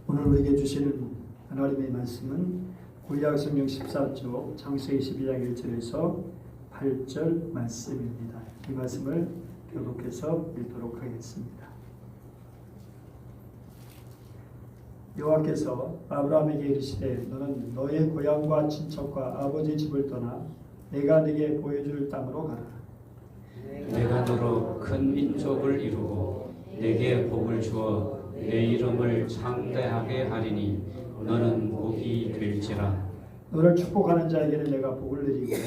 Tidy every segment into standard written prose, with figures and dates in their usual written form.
오늘 우리에게 주시는 하나님의 말씀은 구약성경 14쪽 창세기 12장 1절에서 8절 말씀입니다. 이 말씀을 교독해서 읽도록 하겠습니다. 여호와께서 아브라함에게 이르시되 너는 너의 고향과 친척과 아버지 집을 떠나 내가 네게 보여줄 땅으로 가라. 내가 너로 큰 민족을 이루고 내게 복을 주어 내 이름을 창대하게 하리니 너는 복이 될지라. 너를 축복하는 자에게는 내가 복을 내리고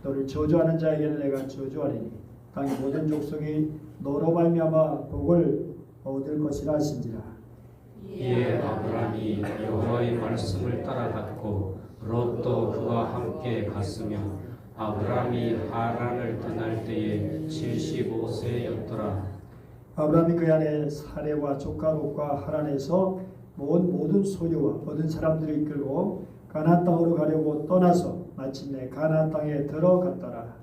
너를 저주하는 자에게는 내가 저주하리니 땅의 모든 족속이 너로 말미암아 복을 얻을 것이라 하신지라. 이에 아브라함이 여호와의 말씀을 따라갔고 롯도 그와 함께 갔으며 아브라함이 하란을 떠날 때에 75세였더라. 아브라함이 그 안에 사레와 조카 롯과 하란에서 모든 소유와 모든 사람들을 이끌고 가나안 땅으로 가려고 떠나서 마침내 가나안 땅에 들어갔더라.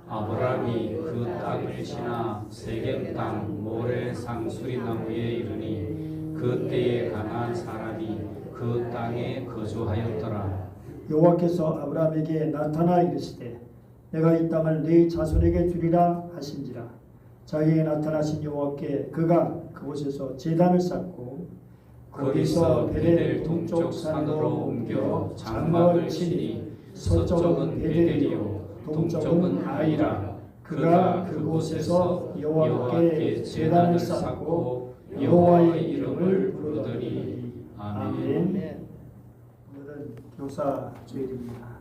아브라함이 그 땅을 지나 세겜 땅 모레 상수리나무에 이르니 그때에 가나안 사람이 그 땅에 거주하였더라. 여호와께서 아브라함에게 나타나 이르시되 내가 이 땅을 네 자손에게 주리라 하신지라. 자기에게 나타나신 여호와께 그가 그곳에서 제단을 쌓고 거기서 베델 동쪽 산으로 옮겨 장막을 치니 서쪽은 베델이요 동쪽은 아이라. 그가 그곳에서 여호와께 제단을 쌓고 여호와의 이름을 부르더니. 아멘. 오늘은 교사 주일입니다.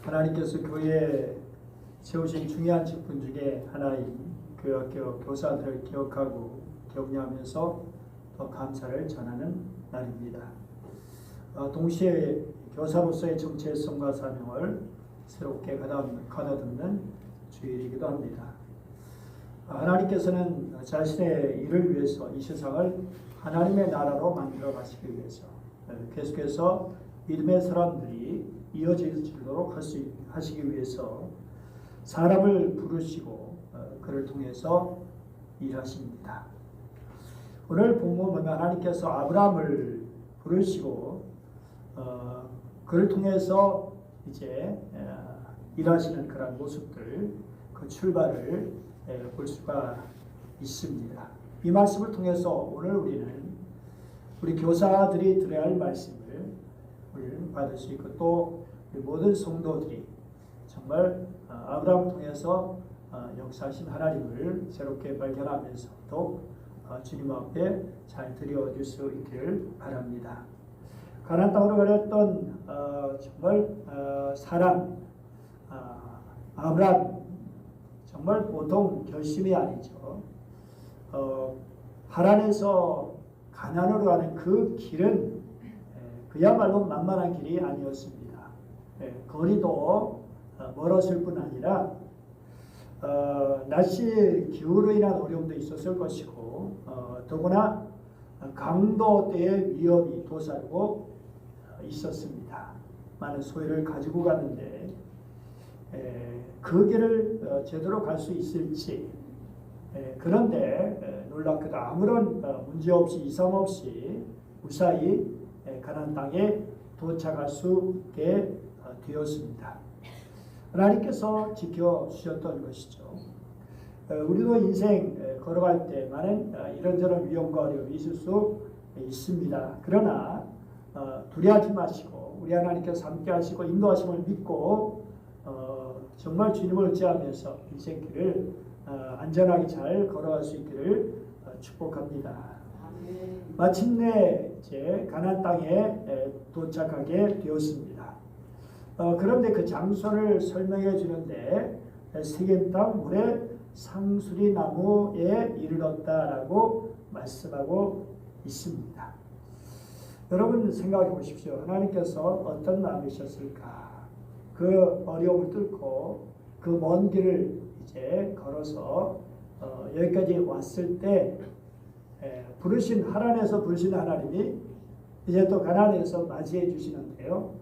하나님께서 교회에 세우신 중요한 직분 중에 하나인 교회학교 교사들을 기억하고 격려하면서 더 감사를 전하는 날입니다. 동시에 교사로서의 정체성과 사명을 새롭게 가다듬는 주일이기도 합니다. 하나님께서는 자신의 일을 위해서 이 세상을 하나님의 나라로 만들어 가시기 위해서 계속해서 믿음의 사람들이 이어지도록 하시기 위해서 사람을 부르시고 그를 통해서 일하십니다. 오늘 본문 보면 하나님께서 아브라함을 부르시고 그를 통해서 이제 일하시는 그런 모습들, 그 출발을 볼 수가 있습니다. 이 말씀을 통해서 오늘 우리 교사들이 들어야 할 말씀을 받을 수 있고 또 모든 성도들이 정말 아브라함을 통해서 역사하신 하나님을 새롭게 발견하면서 또 주님 앞에 잘 드려줄 수 있기를 바랍니다. 가나안 땅으로 가렸던 정말 사람 아브라함 정말 보통 결심이 아니죠. 하란에서 가나안으로 가는 그 길은 그야말로 만만한 길이 아니었습니다. 거리도 멀었을 뿐 아니라 날씨 기후로 인한 어려움도 있었을 것이고 더구나 강도 때의 위험이 도사리고 있었습니다. 많은 소유를 가지고 가는데 그 길을 제대로 갈 수 있을지 그런데 놀랍게도 아무런 문제 없이 이상 없이 무사히 가나안 땅에 도착할 수 있게 되었습니다. 하나님께서 지켜주셨던 것이죠. 우리도 인생 걸어갈 때 많은 이런저런 위험과 어려움이 있을 수 있습니다. 그러나 두려워하지 마시고 우리 하나님께서 함께 하시고 인도하심을 믿고 정말 주님을 의지하면서 인생길을 안전하게 잘 걸어갈 수 있기를 축복합니다. 마침내 이제 가나안 땅에 도착하게 되었습니다. 그런데 그 장소를 설명해 주는데 세겜 땅 모래 상수리 나무에 이르렀다라고 말씀하고 있습니다. 여러분 생각해 보십시오. 하나님께서 어떤 마음이셨을까? 그 어려움을 뚫고 그 먼 길을 이제 걸어서 여기까지 왔을 때 하란에서 부르신 하나님이 이제 또 가나안에서 맞이해 주시는데요.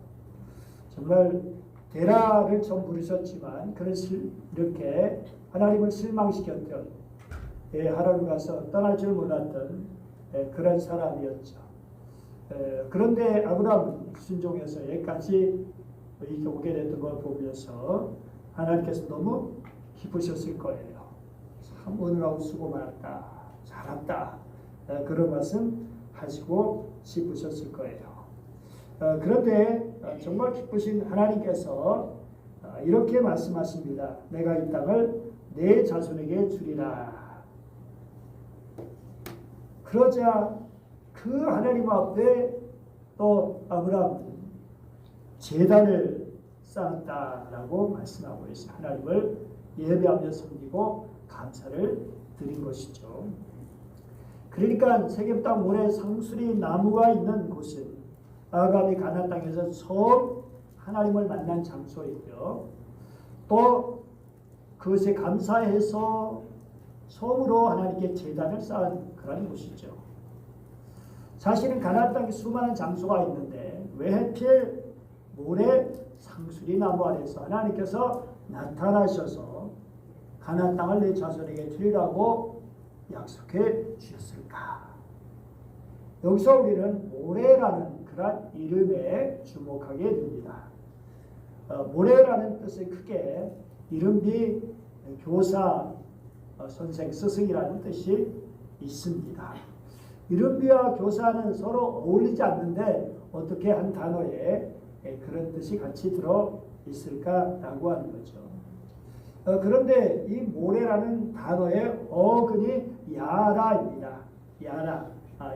정말 데라를 처음 부르셨지만 그런 이렇게 하나님을 실망시켰던 하란을 가서 떠날 줄 몰랐던 그런 사람이었죠. 그런데 아브라함 순종해서 여기까지 이렇게 오게 됐던 걸 보면서 하나님께서 너무 기쁘셨을 거예요. 참 오늘하고 수고 많았다. 잘했다. 그런 말씀 하시고 싶으셨을 거예요. 그런데 정말 기쁘신 하나님께서 이렇게 말씀하십니다. 내가 이 땅을 내 자손에게 주리라. 그러자 그 하나님 앞에 또 아브라함 제단을 쌓았다라고 말씀하고 있어요. 하나님을 예배하며 섬기고 감사를 드린 것이죠. 그러니까 세겜 땅 모래 상수리 나무가 있는 곳은 아브라함이 가나안 땅에서 처음 하나님을 만난 장소이고요. 또 그것에 감사해서 처음으로 하나님께 제단을 쌓은 그런 곳이죠. 사실은 가나안 땅에 수많은 장소가 있는데 왜 하필 모래 상수리 나무 아래서 하나님께서 나타나셔서 가나안 땅을 내 자손에게 주리라고 약속해 주셨을까? 여기서 우리는 모래라는 그런 이름에 주목하게 됩니다. 모래라는 뜻은 크게 이른비 교사, 선생, 스승이라는 뜻이 있습니다. 이른비와 교사는 서로 어울리지 않는데 어떻게 한 단어에 그런 뜻이 같이 들어 있을까라고 하는 거죠. 그런데 이 모래라는 단어의 어근이 야라입니다. 야라.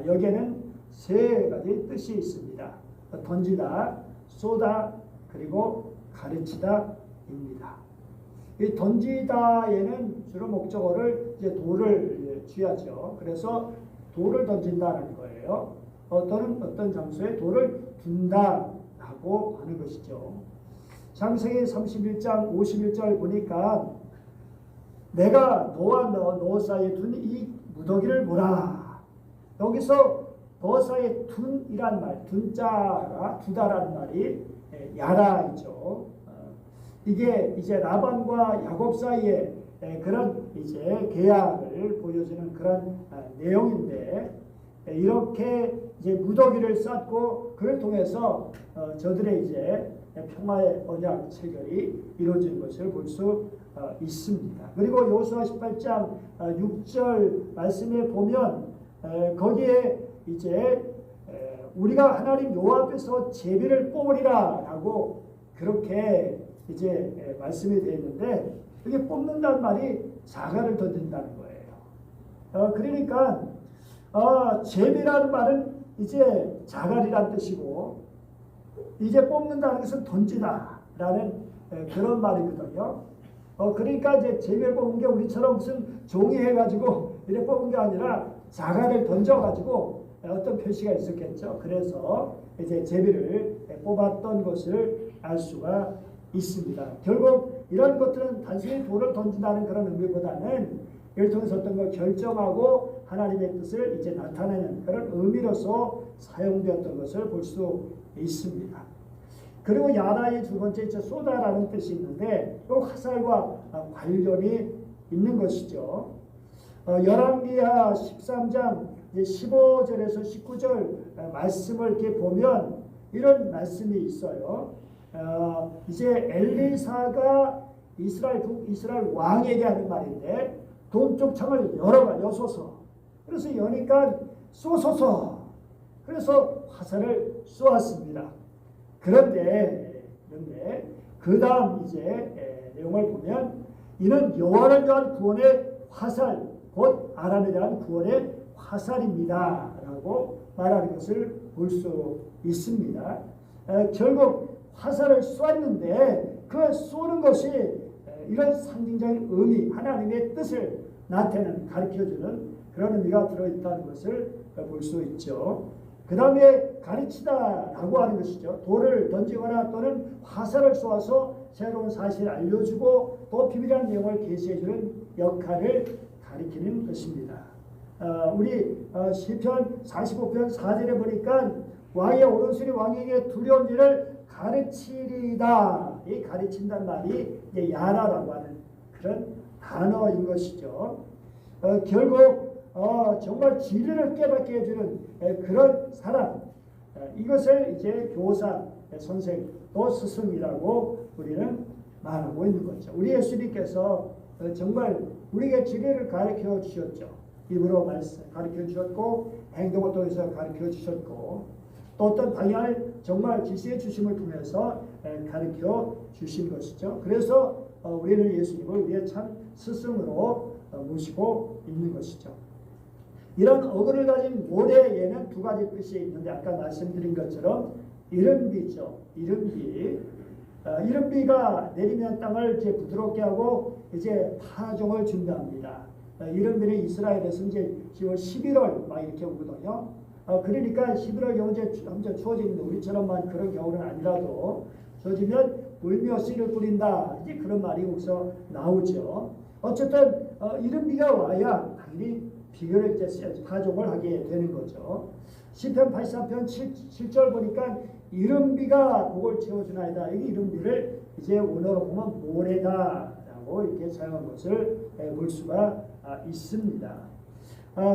여기에는 세 가지 뜻이 있습니다. 던지다, 쏘다, 그리고 가르치다입니다. 이 던지다에는 주로 목적어를 이제 돌을 취하죠. 그래서 돌을 던진다는 거예요. 또는 어떤 장소에 돌을 둔다라고 하는 것이죠. 창세기 31장 51절 보니까 내가 너와 너 사이에 둔 이 무더기를 보라. 여기서 너 사이에 둔이란 말, 둔자라 두다라는 말이 야라이죠. 이게 이제 라반과 야곱 사이에 그런 이제 계약을 보여주는 그런 내용인데 이렇게 이제 무더기를 쌓고 그를 통해서 저들의 이제 평화의 언약 체결이 이루어진 것을 볼 수 있습니다. 그리고 여호수아 18장 6절 말씀에 보면 거기에 이제 우리가 하나님 여호와 앞에서 제비를 뽑으리라라고 그렇게 이제 말씀이 되어 있는데 여기 뽑는다는 말이 자갈을 던진다는 거예요. 그러니까 제비라는 말은 이제 자갈이란 뜻이고 이제 뽑는다는 것은 던지다라는 그런 말이거든요. 그러니까 이제 제비를 뽑은 게 우리처럼 무슨 종이 해가지고 이렇게 뽑은 게 아니라 자갈을 던져가지고 어떤 표시가 있었겠죠. 그래서 이제 제비를 뽑았던 것을 알 수가 있습니다. 결국 이런 것들은 단순히 돌을 던진다는 그런 의미보다는 이를 통해서 어떤 걸 결정하고 하나님의 뜻을 이제 나타내는 그런 의미로서 사용되었던 것을 볼 수 있습니다. 그리고 야라의 두 번째 쏘다라는 뜻이 있는데 또 화살과 관련이 있는 것이죠. 열왕기하 13장 15절에서 19절 말씀을 이렇게 보면 이런 말씀이 있어요. 이제 엘리사가 이스라엘 왕에게 하는 말인데 동쪽 창을 여소서. 그래서 여니까 쏘소서. 그래서 화살을 쏘았습니다. 그런데 그 다음 이제 내용을 보면 이는 여호와를 위한 구원의 화살, 곧 아람에 대한 구원의 화살입니다라고 말하는 것을 볼 수 있습니다. 결국 화살을 쏘았는데 그 쏘는 것이 이런 상징적인 의미, 하나님의 뜻을 나타내는, 가르쳐주는 그런 의미가 들어있다는 것을 볼 수 있죠. 그 다음에 가르치다라고 하는 것이죠. 돌을 던지거나 또는 화살을 쏘아서 새로운 사실을 알려주고 또 비밀한 내용을 계시해주는 역할을 가리키는 것입니다. 우리 시편 45편 4절에 보니까 왕의 오른손이 왕에게 두려운 일을 가르치리다. 이 가르친다는 말이 이제 야라라고 하는 그런 단어인 것이죠. 결국 정말 진리를 깨닫게 해주는 그런 사람, 이것을 이제 교사, 선생, 또 스승이라고 우리는 말하고 있는 거죠. 우리 예수님께서 정말 우리에게 진리를 가르쳐 주셨죠. 입으로 말씀 가르쳐 주셨고 행동을 통해서 가르쳐 주셨고 또 어떤 방향을 정말 지시해 주심을 통해서 가르쳐 주신 것이죠. 그래서 우리는 예수님을 우리의 참 스승으로 모시고 있는 것이죠. 이런 어근을 가진 모래에는 두 가지 뜻이 있는데 아까 말씀드린 것처럼 이른비죠. 이른비가 내리면 땅을 이제 부드럽게 하고 이제 파종을 준비합니다. 이른비는 이스라엘에서 이제 10월 11월 막 이렇게 오거든요. 그러니까 11월 경우 이제 점점 추워지는데 우리처럼만 그런 겨울은 아니라도 추워지면 울며 씨를 뿌린다. 이제 그런 말이 여기서 나오죠. 어쨌든 이른비가 와야 당연히 비교를 이제 파종을 하게 되는 거죠. 시편 83편 7절 보니까 이른비가 복을 채워주나이다. 여기 이른비를 이제 원어로 보면 모래다라고 이렇게 사용한 것을 볼 수가 있습니다.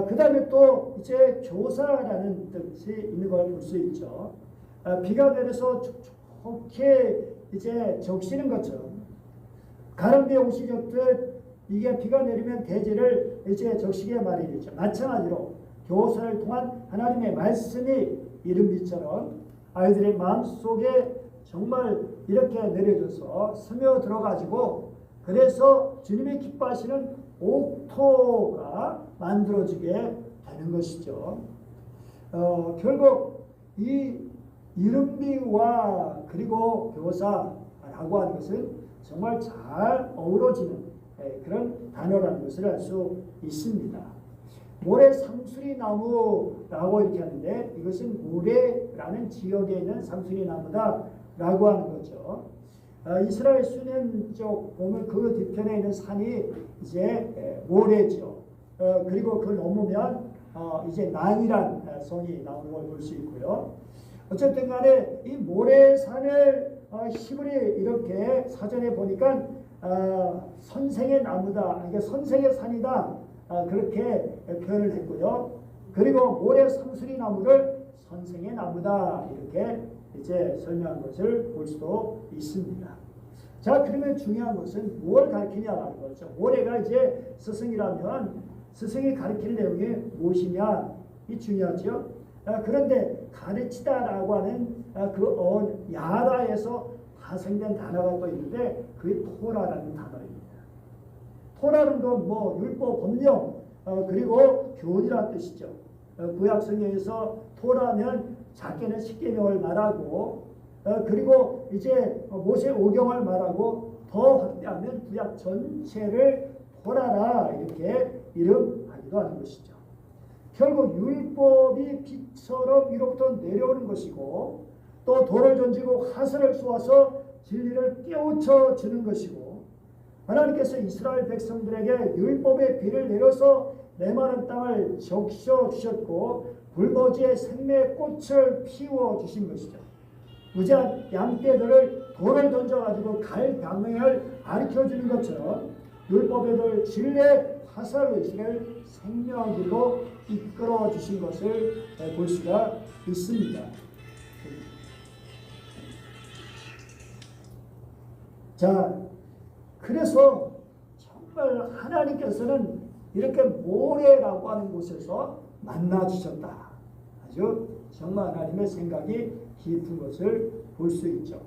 그 다음에 또 이제 교사라는 뜻이 있는 걸 볼 수 있죠. 비가 내려서 좋게 이제 적시는 것처럼 가랑비에 옷이 젖듯 이게 비가 내리면 대지를 이제 적시게 마련이죠. 마찬가지로 교사를 통한 하나님의 말씀이 이른비처럼 아이들의 마음속에 정말 이렇게 내려져서 스며들어가지고 그래서 주님이 기뻐하시는 옥토가 만들어지게 되는 것이죠. 결국 이 이른비와 그리고 교사라고 하는 것은 정말 잘 어우러지는 그런 단어라는 것을 알 수 있습니다. 모래 상수리 나무라고 이렇게 하는데 이것은 모래라는 지역에 있는 상수리 나무다라고 하는 거죠. 이스라엘 수냄 쪽 보면 그 뒤편에 있는 산이 이제 모래죠. 그리고 그걸 넘으면 이제 난이란 성이 나오는 걸 볼 수 있고요. 어쨌든 간에 이 모래산을 시부리 이렇게 사전에 보니까 선생의 나무다, 이게 선생의 산이다 그렇게 표현을 했고요. 그리고 모래 상수리 나무를 선생의 나무다 이렇게 이제 설명한 것을 볼 수도 있습니다. 자, 그러면 중요한 것은 뭘 가르치냐라는 거죠. 모래가 이제 스승이라면 스승이 가르치는 내용이 무엇이냐 이 중요하죠. 그런데 가르치다라고 하는 그 야라에서 파생된 단어가 또 있는데 그게 토라라는 단어입니다. 토라는 건 뭐 율법, 법령 그리고 교훈이라는 뜻이죠. 구약 성경에서 토라면 작게는 십계명을 말하고 그리고 이제 모세 오경을 말하고 더 확대하면 구약 전체를 토라라 이렇게 이름하기도 하는 것이죠. 결국 율법이 빛처럼 위로부터 내려오는 것이고 또 돌을 던지고 화살을 쏘아서 진리를 깨우쳐 주는 것이고 하나님께서 이스라엘 백성들에게 율법의 비를 내려서 메마른 땅을 적셔 주셨고 불모지에 생명의 꽃을 피워 주신 것이죠. 무지한 양떼들을 돌을 던져가지고 갈 방향을 가르쳐 주는 것처럼 율법의 진리의 화살로 이스라엘 생명길로 이끌어 주신 것을 볼 수가 있습니다. 자, 그래서 정말 하나님께서는 이렇게 모래라고 하는 곳에서 만나 주셨다. 아주 정말 하나님의 생각이 깊은 것을 볼 수 있죠.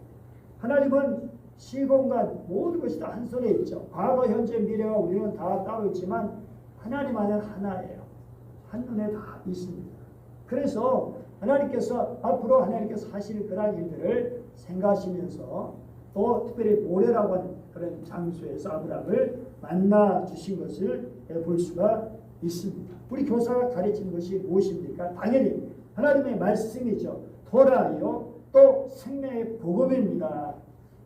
하나님은 시공간 모든 것이 다 한 손에 있죠. 과거, 현재, 미래가 우리는 다 따로 있지만 하나님 안에 하나예요. 한눈에 다 있습니다. 그래서 하나님께서 앞으로 하나님께서 하실 그런 일들을 생각하시면서 또 특별히 모래라고 하는 그런 장소에서 아브라함을 만나 주신 것을 볼 수가 있습니다. 우리 교사가 가르치는 것이 무엇입니까? 당연히 하나님의 말씀이죠. 토라요. 또 생명의 복음입니다.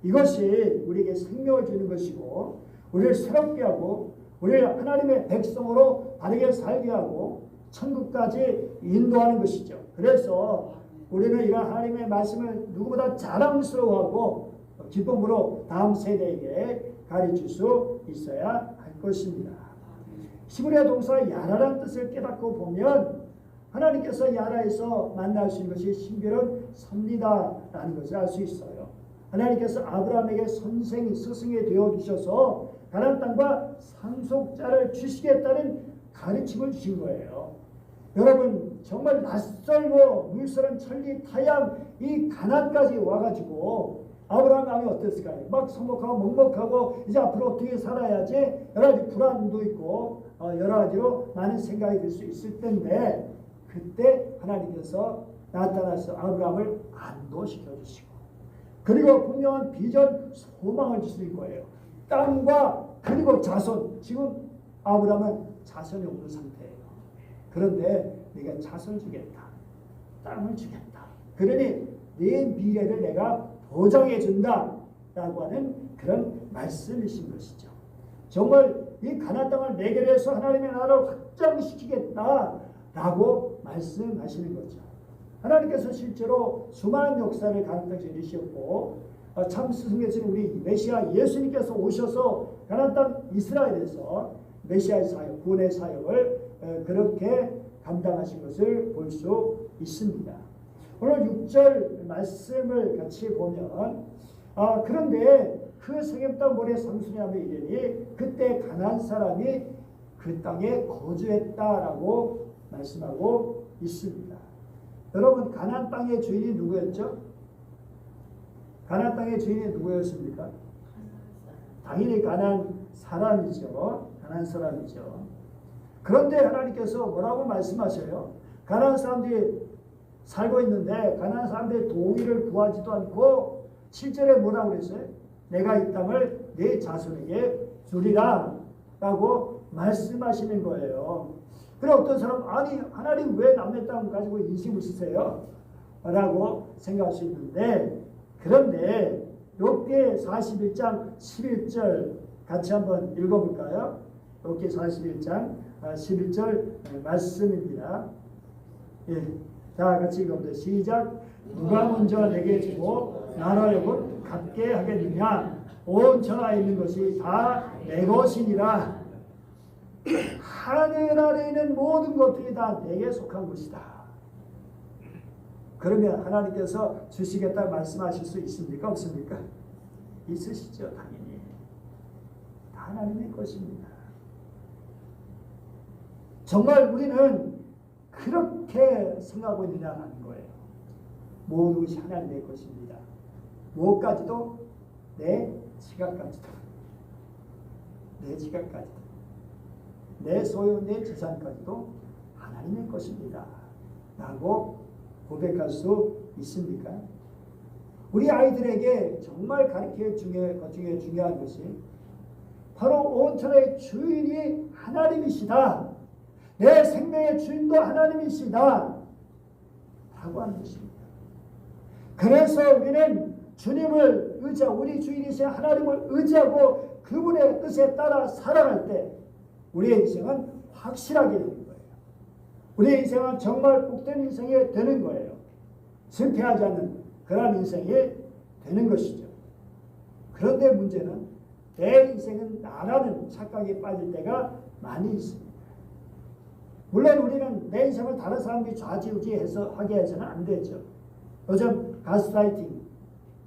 이것이 우리에게 생명을 주는 것이고 우리를 새롭게 하고 우리를 하나님의 백성으로 바르게 살게 하고 천국까지 인도하는 것이죠. 그래서 우리는 이런 하나님의 말씀을 누구보다 자랑스러워하고 기쁨으로 다음 세대에게 가르칠 수 있어야 할 것입니다. 히브리어 동사 야라라는 뜻을 깨닫고 보면 하나님께서 이 나라에서 만날 수 있는 것이 신비로운 섭리다라는 것을 알 수 있어요. 하나님께서 아브라함에게 선생이 스승이 되어 주셔서 가나안 땅과 상속자를 주시겠다는 가르침을 주신 거예요. 여러분 정말 낯설고 물서른 천리 타양 이 가나안까지 와가지고 아브라함 마음이 어땠을까요? 막 서먹하고 먹먹하고 이제 앞으로 어떻게 살아야지 여러 가지 불안도 있고 여러 가지로 많은 생각이 들 수 있을 텐데 그때 하나님께서 나타나서 아브라함을 안도시켜 주시고 그리고 분명한 비전 소망을 주실 거예요. 땅과 그리고 자손. 지금 아브라함은 자손이 없는 상태예요. 그런데 내가 자손 주겠다. 땅을 주겠다. 그러니 내 미래를 내가 보장해 준다 라고 하는 그런 말씀이신 것이죠. 정말 이 가나안 땅을 내게 해서 하나님의 나라를 확장시키겠다 라고 말씀하시는 거죠. 하나님께서 실제로 수많은 역사를 가나안 땅에 이루셨고 참 스승이신 우리 메시아 예수님께서 오셔서 가나안 땅 이스라엘에서 메시아의 사역, 구원의 사역을 그렇게 감당하신 것을 볼 수 있습니다. 오늘 6절 말씀을 같이 보면 그런데 그 세겜 땅 모래 삼순이하며 이르니 그때 가나안 사람이 그 땅에 거주했다라고 말씀하고 있습니다. 여러분 가나안 땅의 주인이 누구였죠? 가나안 땅의 주인이 누구였습니까? 당연히 가나안 사람이죠. 가나안 사람이죠. 그런데 하나님께서 뭐라고 말씀하셔요? 가나안 사람들이 살고 있는데 가나안 사람들의 동의를 구하지도 않고 7절에 뭐라고 그랬어요? 내가 이 땅을 내 자손에게 주리라 라고 말씀하시는 거예요. 그래 어떤 사람은 아니 하나님 왜 남의 땅 가지고 인심을 쓰세요? 라고 생각할 수 있는데 그런데 욥기 41장 11절 같이 한번 읽어볼까요? 욥기 41장 11절 말씀입니다. 예, 자 같이 읽어보세요. 시작. 누가 먼저 내게 주고 나라력은 갖게 하겠느냐? 온 천하에 있는 것이 다 내 것이니라. 하늘 아래에 있는 모든 것들이 다 내게 속한 것이다. 그러면 하나님께서 주시겠다 말씀하실 수 있습니까? 없습니까? 있으시죠. 당연히. 다 하나님의 것입니다. 정말 우리는 그렇게 생각하고 있느냐는 거예요. 모든 것이 하나님의 것입니다. 무엇까지도 내 지갑까지도 내 지갑까지도 내 소유 내 재산까지도 하나님의 것입니다. 라고 고백할 수 있습니까? 우리 아이들에게 정말 가르칠 것 중에 중요한 것이 바로 온 천하의 주인이 하나님이시다. 내 생명의 주인도 하나님이시다. 라고 하는 것입니다. 그래서 우리는 주님을 의지하고 우리 주인이신 하나님을 의지하고 그분의 뜻에 따라 살아갈 때 우리의 인생은 확실하게 되는 거예요. 우리의 인생은 정말 복된 인생이 되는 거예요. 실패하지 않는 그런 인생이 되는 것이죠. 그런데 문제는 내 인생은 나라는 착각에 빠질 때가 많이 있습니다. 물론 우리는 내 인생을 다른 사람들이 좌지우지해서 하게 해서는 안 되죠. 요즘 가스라이팅,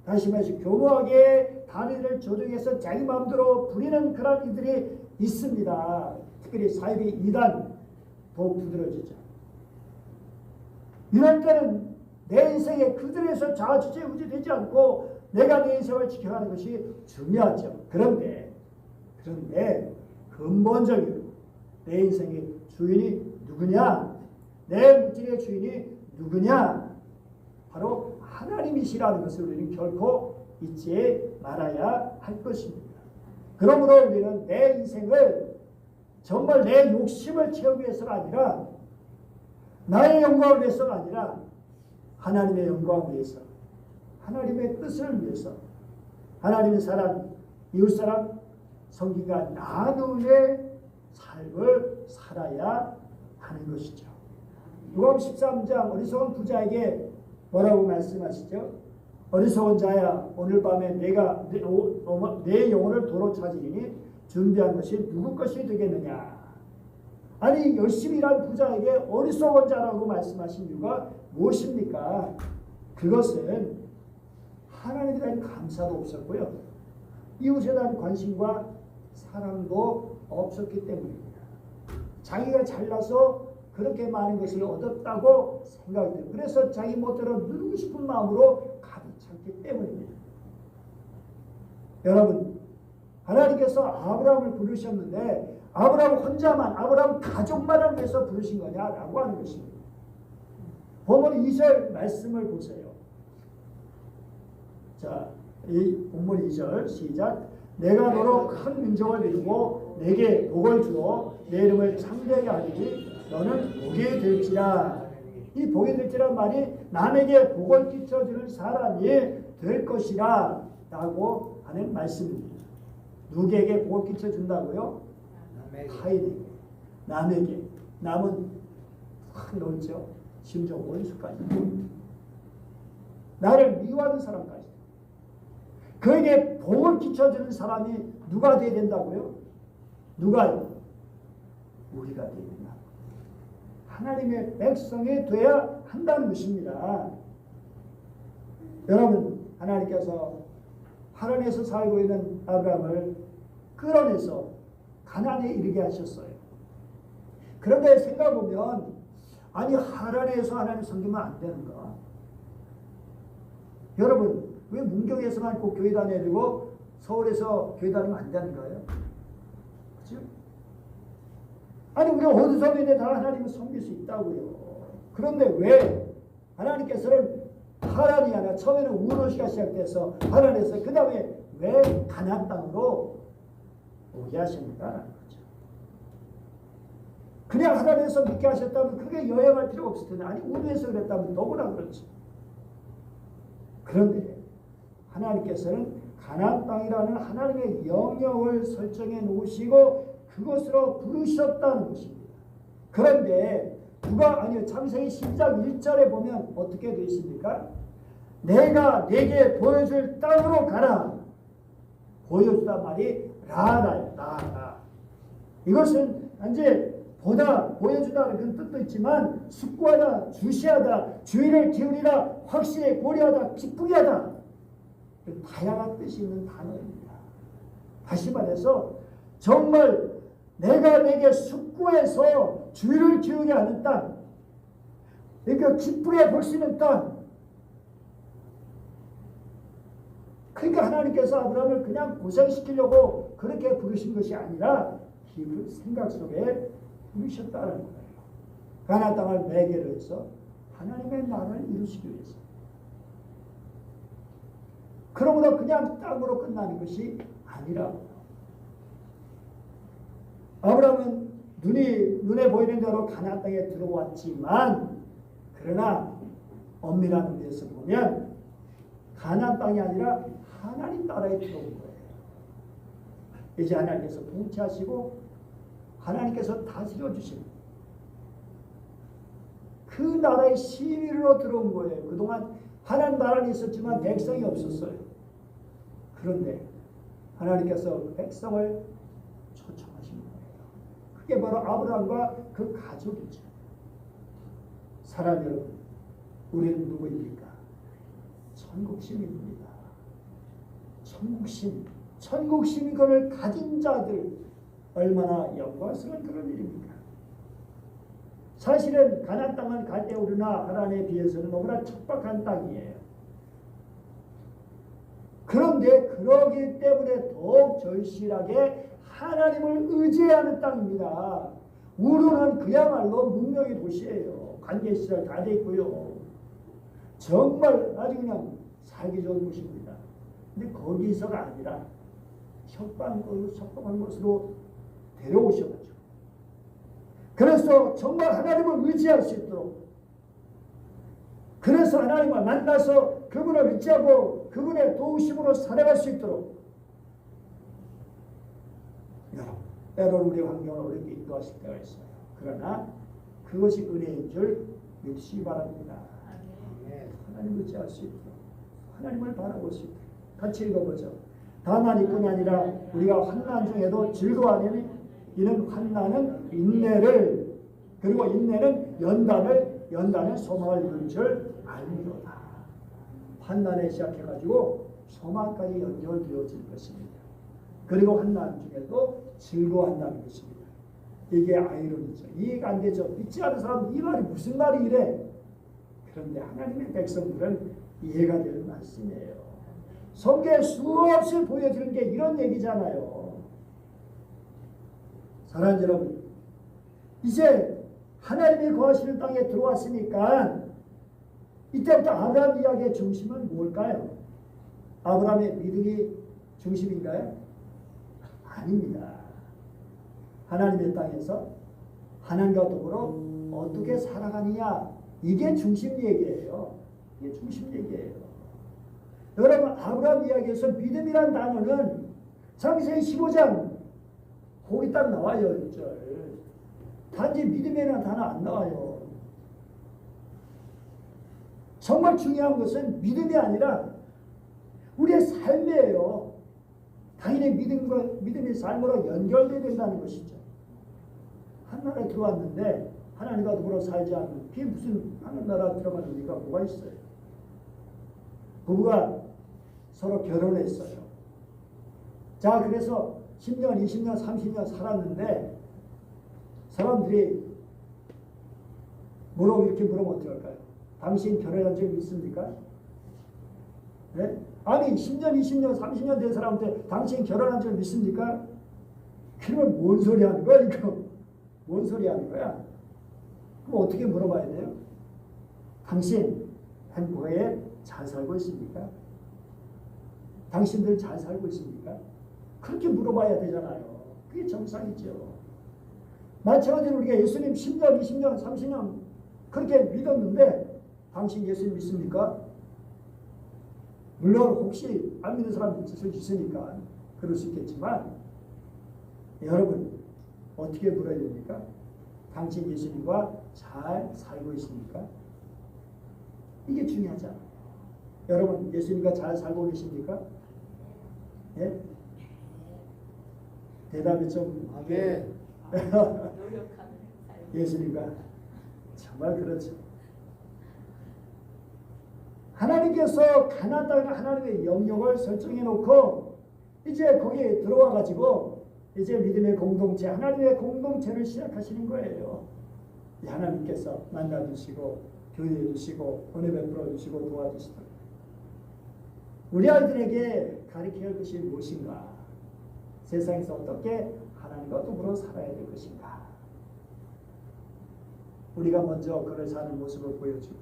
다시 말해서 교묘하게 다리를 조종해서 자기 마음대로 부리는 그런 이들이 있습니다. 특별히 사이비 2단 더욱 두드러지죠. 이럴 때는 내 인생에 그들에서 좌지우지 되지 않고 내가 내 인생을 지켜가는 것이 중요하죠. 그런데 근본적으로 내 인생의 주인이 누구냐? 내 물질의 주인이 누구냐? 바로 하나님이시라는 것을 우리는 결코 잊지 말아야 할 것입니다. 그러므로 우리는 내 인생을 정말 내 욕심을 채우기 위해서가 아니라 나의 영광을 위해서가 아니라 하나님의 영광을 위해서 하나님의 뜻을 위해서 하나님의 사람, 이웃사람, 성기가 나눔의 삶을 살아야 하는 것이죠. 누가복음 13장 어리석은 부자에게 뭐라고 말씀하시죠? 어리석은 자야 오늘 밤에 내가 내 영혼을 도로 찾으리니 준비한 것이 누구 것이 되겠느냐? 아니 열심히 일한 부자에게 어리석은 자라고 말씀하신 이유가 무엇입니까? 그것은 하나님에 대한 감사도 없었고요. 이웃에 대한 관심과 사랑도 없었기 때문입니다. 자기가 잘나서 그렇게 많은 것을 얻었다고 생각이 돼요. 그래서 자기 멋대로 누리고 싶은 마음으로 가득 찼기 때문입니다. 여러분, 하나님께서 아브라함을 부르셨는데 아브라함 혼자만, 아브라함 가족만을 위해서 부르신 거냐라고 하는 것입니다. 본문 2절 말씀을 보세요. 자, 이 본문 2절 시작. 내가 너로 큰 민족을 이루고 내게 복을 주어 내 이름을 창대하게 하리니 너는 복이 될지라. 이 복이 될지란 말이 남에게 복을 끼쳐주는 사람이 될 것이라 라고 하는 말씀입니다. 누구에게 복을 끼쳐준다고요? 타인에게, 남에게. 남은 확 넓죠. 심지어 원수까지. 나를 미워하는 사람까지. 그에게 복을 끼쳐주는 사람이 누가 되어야 된다고요? 누가요? 우리가 되어야 된다. 하나님의 백성이 되어야 한다는 것입니다. 여러분, 하나님께서 하란에서 살고 있는 아브라함을 끌어내서 가나안에 이르게 하셨어요. 그런데 생각해보면 아니 하란에서 하나님 섬기면 안 되는가? 여러분, 왜 문경에서만 꼭 교회 다녀야 되고 서울에서 교회 다니면 안 되는 거예요? 그렇죠? 아니 우리가 어디서 되는데 다 하나님을 섬길 수 있다고요. 그런데 왜 하나님께서는 하란이 아니라 처음에는 우르시가 시작돼서 하란에서 그 다음에 왜 가나안 땅으로 오게 하십니까? 그냥 하란에서 믿게 하셨다면 그게 여행할 필요가 없을 텐데 아니 우르에서 그랬다면 너무나 그렇지. 그런데 하나님께서는 가나안 땅이라는 하나님의 영역을 설정해 놓으시고 그것으로 부르셨다는 것입니다. 그런데 누가 아니요 창세기 10장 1절에 보면 어떻게 되어 있습니까? 내가 내게 보여줄 땅으로 가라. 보여주다 말이 라라요. 라라. 이것은 이제 보다 보여주다는 그런 뜻도 있지만 숙고하다, 주시하다, 주의를 기울이다, 확실히 고려하다, 기쁘게 하다. 다양한 뜻이 있는 단어입니다. 다시 말해서 정말 내가 내게 숙고해서 주의를 기울게 하는 땅, 그러니까 기쁘게 볼 수 있는 땅. 그러니까 하나님께서 아브라함을 그냥 고생시키려고 그렇게 부르신 것이 아니라 깊은 생각 속에 부르셨다는 거예요. 가나안 땅을 매개로 해서 하나님의 나라를 이루시기 위해서. 그러므로 그냥 땅으로 끝나는 것이 아니라 아브라함은 눈에 보이는 대로 가나안 땅에 들어왔지만 그러나 엄밀한 의미에서 보면 가나안 땅이 아니라 하나님 나라에 들어온 거예요. 이제 하나님께서 통치하시고 하나님께서 다스려 주신 그 나라의 시민으로 들어온 거예요. 그동안 하나님 나라는 있었지만 백성이 없었어요. 그런데 하나님께서 백성을 초청하신 거예요. 그게 바로 아브라함과 그 가족이죠. 사랑 여러분, 우리는 누구입니까? 천국 시민입니다. 천국 시민. 천국 시민권을 가진 자들 얼마나 영광스러운 그런 일입니까? 사실은 가나안 땅은 갈대우르나 하란에 비해서는 너무나 척박한 땅이에요. 그런데 그러기 때문에 더욱 절실하게 하나님을 의지하는 땅입니다. 우르는 그야말로 문명의 도시예요. 관계시설 다 돼 있고요. 정말 아주 그냥 살기 좋은 곳입니다. 근데 거기서가 아니라 척박한 곳으로 데려오셔가지고 그래서 정말 하나님을 의지할 수 있도록 그래서 하나님과 만나서 그분을 의지하고 그분의 도우심으로 살아갈 수 있도록 때로는 우리 환경을 어렵게 인도하실 때가 있어요. 그러나 그것이 은혜인 줄 믿으시기 바랍니다. 하나님을 의지할 수 있도록 하나님을 바라볼 수 있도록 같이 읽어보죠. 다만 이뿐 아니라 우리가 환난 중에도 즐거워하는 이는 환난은 인내를, 그리고 인내는 연단은 소망을 이룬 줄 알미로다. 환난에 시작해가지고 소망까지 연결되어질 것입니다. 그리고 환난 중에도 즐거워한다는 것입니다. 이게 아이러니죠. 이해가 안 되죠. 믿지 않은 사람은 이 말이 무슨 말이 이래? 그런데 하나님의 백성들은 이해가 되는 말씀이에요. 성경에 수없이 보여주는 게 이런 얘기잖아요. 사랑하는 여러분, 이제 하나님이 거하시는 땅에 들어왔으니까 이때부터 아브라함 이야기의 중심은 뭘까요? 아브라함의 믿음이 중심인가요? 아닙니다. 하나님의 땅에서 하나님과 더불어 어떻게 살아가느냐, 이게 중심 얘기예요. 이게 중심 얘기예요. 여러분, 아브라함 이야기에서 믿음이란 단어는 창세기 15장 거기 딱 나와요. 1절. 단지 믿음이라는 단어 안 나와요. 정말 중요한 것은 믿음이 아니라 우리의 삶이에요. 당연히 믿음이 삶으로 연결되어야 된다는 것이죠. 한나라에 들어왔는데 하나님과 더불어 살지 않는, 그게 무슨 하늘나라 들어가는 의미가 뭐가 있어요? 부부가 서로 결혼했어요. 자, 그래서 10년, 20년, 30년 살았는데 사람들이 이렇게 물으면 어떡할까요? 당신 결혼한 적이 있습니까? 네? 아니 10년, 20년, 30년 된 사람한테 당신 결혼한 적 있습니까? 그러면 뭔 소리 하는 거야 이거? 뭔 소리 하는 거야? 그럼 어떻게 물어봐야 돼요? 당신 행복하게 잘 살고 있습니까? 당신들 잘 살고 있습니까? 그렇게 물어봐야 되잖아요. 그게 정상이죠. 마찬가지로 우리가 예수님 10년, 20년, 30년 그렇게 믿었는데 당신 예수님 믿습니까? 물론 혹시 안 믿는 사람도 있으니까 그럴 수 있겠지만 여러분 어떻게 물어야 됩니까? 당신 예수님과 잘 살고 있습니까? 이게 중요하잖아요. 여러분 예수님과 잘 살고 계십니까? 예? 대답이 좀 네. 예수님과 정말 그렇죠. 하나님께서 가나안 땅에 하나님의 영역을 설정해 놓고 이제 거기에 들어와 가지고 이제 믿음의 공동체, 하나님의 공동체를 시작하시는 거예요. 하나님께서 만나 주시고 교회해 주시고 은혜 베풀어 주시고 도와주시도록 우리 아이들에게 가르쳐야 할 것이 무엇인가? 세상에서 어떻게 하나님과 더불어 살아야 될 것인가? 우리가 먼저 그를 사는 모습을 보여주고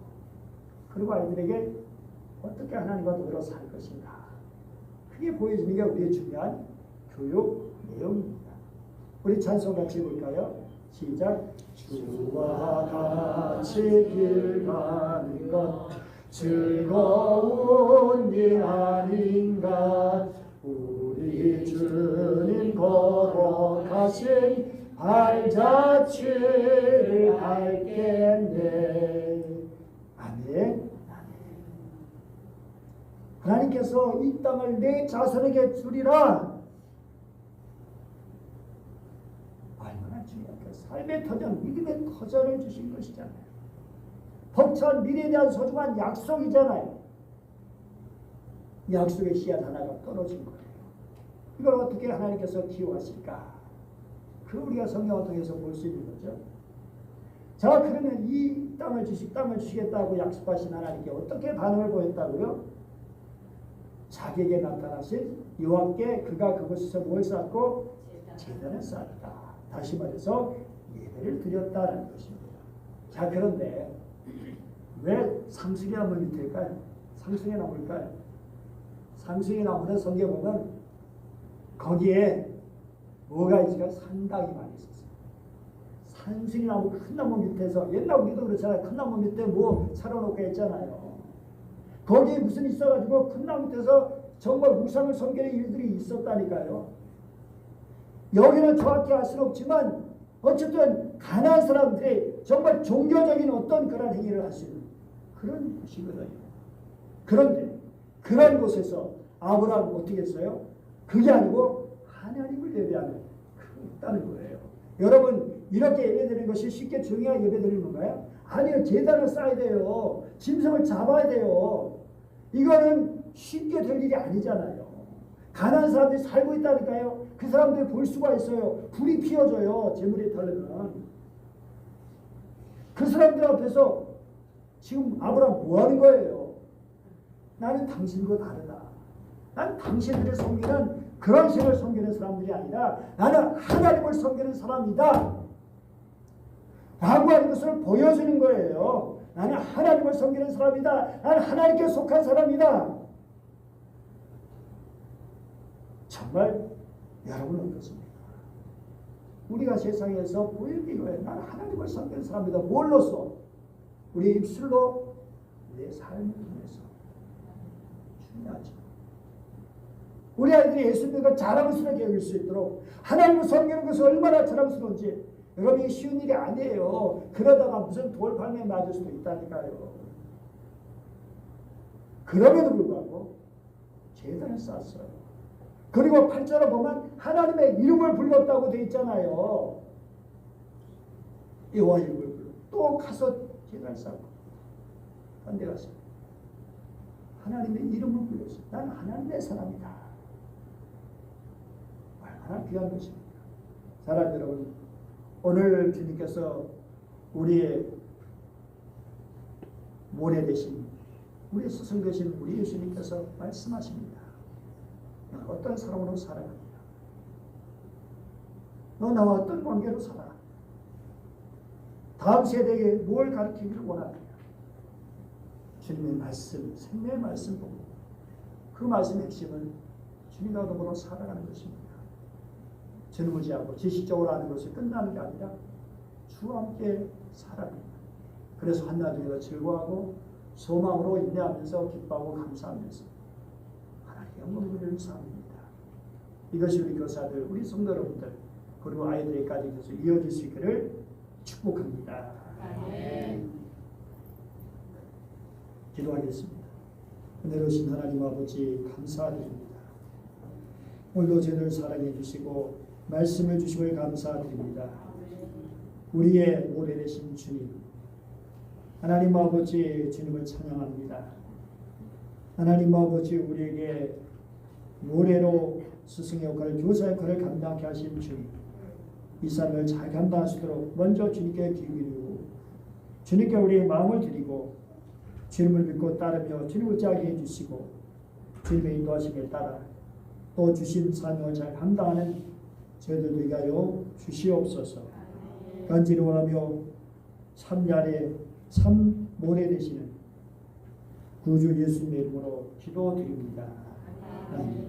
그리고 아이들에게 어떻게 하나님과 더불어 살 것인가? 그게 보여주는 게 우리의 중요한 교육 내용입니다. 우리 찬송 같이 볼까요? 시작. 주와 같이 길 가는 것 즐거운 일 아닌가? 우리 주님 거룩하신 발자취를 밟겠네. 아멘. 하나님께서 이 땅을 내 자손에게 주리라. 얼마나 중요할까? 삶의 터전, 믿음의 터전을 주신 것이잖아요. 벅찬 미래에 대한 소중한 약속이잖아요. 약속의 씨앗 하나가 떨어진 거예요. 이걸 어떻게 하나님께서 기호하실까? 그 우리가 성경을 통해서 볼 수 있는 거죠. 자, 그러면 이 땅을 주시겠다고 약속하신 하나님께 어떻게 반응을 보였다고요? 자기에게 나타나신 여호와께 그가 그곳에서 뭘 쌓고 제단을 쌓았다. 다시 말해서 예배를 드렸다는 것입니다. 자, 그런데 왜 상수리 나무 밑일까요? 상수리 나무일까요? 상수리 나무는 성경에 보면 거기에 뭐가 있을까요? 상당히 많이 있었어요. 상수리 나무, 큰 나무 밑에서 옛날 우리도 그렇잖아요. 큰 나무 밑에 뭐 차려놓고 했잖아요. 거기에 무슨 있어가지고 큰 나무 밑에서 정말 우상을 섬기는 일들이 있었다니까요. 여기는 정확히 알 수는 없지만 어쨌든 가나안 사람들이 정말 종교적인 어떤 그런 행위를 하시는 그런 곳이거든요. 그런데 그런 곳에서 아브라함은 어떻게 했어요? 그게 아니고 하나님을 예배하는 그게 있다는 거예요. 여러분 이렇게 예배드리는 것이 쉽게 조용하게 예배드리는 건가요? 아니요. 제단을 쌓아야 돼요. 짐승을 잡아야 돼요. 이거는 쉽게 될 일이 아니잖아요. 가난한 사람들이 살고 있다니까요. 그 사람들이 볼 수가 있어요. 불이 피어져요. 재물이 달르면. 그 사람들 앞에서 지금 아브라함 뭐 하는 거예요? 나는 당신과 다르다. 난 당신들의 섬기는 그런 신을 섬기는 사람들이 아니라 나는 하나님을 섬기는 사람이다. 라고 하는 것을 보여주는 거예요. 나는 하나님을 섬기는 사람이다. 나는 하나님께 속한 사람이다. 정말 여러분은 어떻습니까? 우리가 세상에서 보이는 게 이거예요. 나는 하나님을 섬기는 사람이다. 뭘로써? 우리 입술로, 내 삶을 통해서. 중요하죠. 우리 아이들이 예수 믿는 걸 자랑스럽게 여길 수 있도록 하나님을 섬기는 것이 얼마나 자랑스러운지 여러분 이게 쉬운 일이 아니에요. 그러다가 무슨 돌팔매에 맞을 수도 있다니까요. 그럼에도 불구하고 제단을 쌓았어요. 그리고 8절에 보면 하나님의 이름을 불렀다고 되어 있잖아요. 여호와 이름을 불러. 또 가서 제단을 쌓고 딴 데 가서 하나님의 이름을 불렀어요. 나는 하나님의 사람이다. 얼마나 귀한 것입니까? 사랑 여러분, 오늘 주님께서 우리의 모래 되신, 우리의 스승 되신 우리 예수님께서 말씀하십니다. 너는 어떤 사람으로 살아갑니다. 너 나와 어떤 관계로 살아? 다음 세대에게 뭘 가르치기를 원하느냐? 주님의 말씀, 생명의 말씀 보고 그 말씀의 핵심은 주님과 더불어 살아가는 것입니다. 전무지하고 지식적으로 하는 것이 끝나는 게 아니라 주와 함께 살아갑니다. 그래서 한나중에도 즐거워하고 소망으로 인내하면서 기뻐하고 감사하면서 하나님의 영광을 누리는 삶입니다. 이것이 우리 교사들, 우리 성도 여러분들 그리고 아이들에게까지 계속 이어질 수 있기를 축복합니다. 아멘. 기도하겠습니다. 은혜로우신 하나님 아버지 감사드립니다. 오늘도 저희를 사랑해 주시고 말씀을 주시고 감사드립니다. 우리의 모래 되신 주님, 하나님 아버지 주님을 찬양합니다. 하나님 아버지 우리에게 모래로 스승의 역할을, 교사 역할을 감당케 하신 주님, 이 삶을 잘 감당하시도록 먼저 주님께 기울이고 주님께 우리의 마음을 드리고 주님을 믿고 따르며 주님을 의지하게 해주시고 주님의 인도하심에 따라 또 주신 사명을 잘 감당하는 저희들 되게 하여 주시옵소서. 간절히 원하며 참야의 참 모래 되시는 구주 예수님의 이름으로 기도드립니다. 아멘.